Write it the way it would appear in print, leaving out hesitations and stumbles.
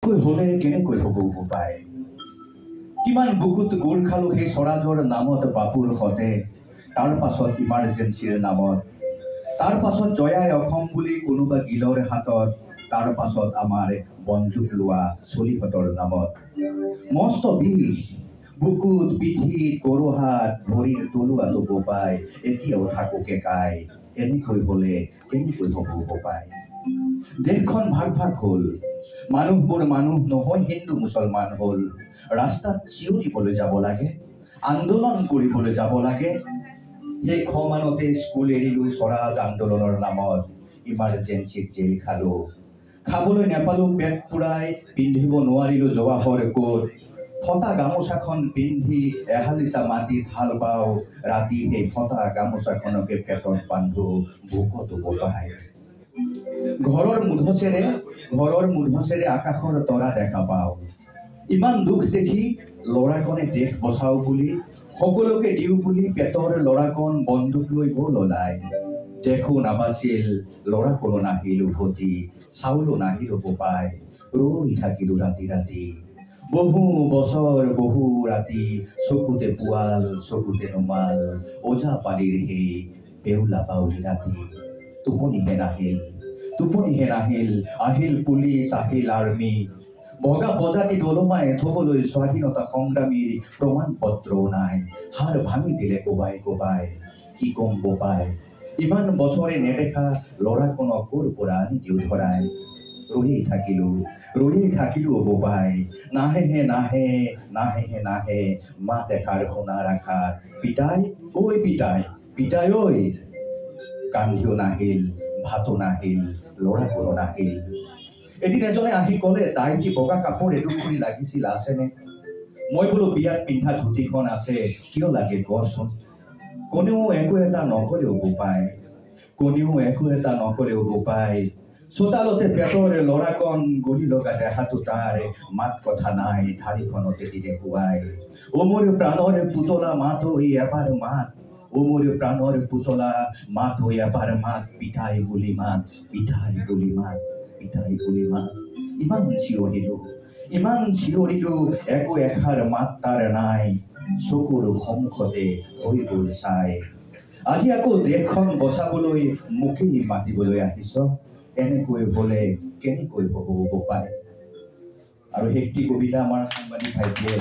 এনেকৈ হলে কেনেকৈ হব উপায় কিমান বুকুত গোৰ খালো সেই স্বৰাজৰ নামত বাপুৰ সতে তাৰ পাছত ইমাৰ্জেঞ্চিৰ নামত তাৰ পাছত জয়াই অসম বুলি কোনোবা গিলৰ হাতত তাৰ পাছত আমাৰ বন্দুক লোৱা চলিহঁতৰ নামত মস্ত বিষ বুকুত পিঠিত গৰুহাত ভৰিৰ তলুৱাটো বোপাই এতিয়াও থাকো কেকাই এনেকৈ হলে কেনেকৈ হব উপায় দেশখন ভাগ ভাগ হ'ল মানুহবোৰ মানুহ নহয় হিন্দু মুছলমান হ'ল ৰাস্তাত চিঞৰিবলৈ যাব লাগে আন্দোলন কৰিবলৈ যাব লাগে সেই খমানতে স্কুল এৰিলো স্বৰাজ আন্দোলনৰ নামত ইমাৰ্জেঞ্চিত জেল খালো খাবলৈ নেপালো পেট পুৰাই পিন্ধিব নোৱাৰিলো জৱাহৰ কোট ফটা গামোচাখন পিন্ধি এহালিচা মাটিত হাল বাও ৰাতি সেই ফটা গামোচাখনকে পেটত বান্ধো বুকতো বপাই ঘৰৰ মুধচেৰে আকাশৰ তৰা দেখা পাওঁ ইমান দুখ দেখি ল'ৰাকণে দেশ বচাও বুলি সকলোকে দিও বুলি পেটৰ ল'ৰাকণ বন্দুক লৈ গ'ল ওলাই দেখো নাবাছিল ল'ৰাকণো নাহিল উভতি চাউলো নাহিল বোপাই ৰৈ থাকিলো ৰাতি ৰাতি বহু বছৰ বহু ৰাতি চকুতে পোৱাল চকুতে নুমাল ওজা পালিৰ সেই বেউলা বাউলি ৰাতি টোপনিহে নাহিল আহিল পুলিচ আহিল আৰ্মি বগা বজাতি দলমাই থবলৈ স্বাধীনতা সংগ্ৰামীৰ প্ৰমাণ পত্ৰও নাই হাড় ভাঙি দিলে কোবাই কি কম বোপাই ইমান বছৰে নেদেখা ল'ৰাকণক ক'ৰ পৰা আনি দিও ধৰাই ৰৈয়ে থাকিলো বোপাই নাহে মা দেখাৰ শুনা ৰাখাত পিতাই ঐ কান্দিও নাহিল ভাতো নাহিল ল'ৰাকণো নাহিল এদিন এজনে আহি ক'লে তাইটি বগা কাপোৰ এডোখৰি লাগিছিল আছেনে মই বোলো বিয়াত পিন্ধা ধুতিখন আছে কিয় লাগে কচোন কোনেও একো এটা নকলেও বোপাই চোতালতে পেটৰ ল'ৰাকণ গুলি লগা দেহাটো তাৰ মাত কথা নাই ধাৰিখনতে দিলে শুৱাই অ মোৰ প্ৰাণৰ পুতলা মাত ঐ এবাৰ মাত ও মোৰ প্ৰাণৰ পুতলা মাত ঐ এবাৰ মাত পিতাই বুলি মাত ইমান চিঞৰিলো একো এষাৰ মাত তাৰ নাই চকুৰ সন্মুখতে হৈ গ'ল চাই আজি আকৌ দেশখন বচাবলৈ মোকেই মাতিবলৈ আহিছ এনেকৈ হলে কেনেকৈ হব বোপাই আৰু সেইটি কবিতা আমাৰ সাংবাদিক ভাইটিয়ে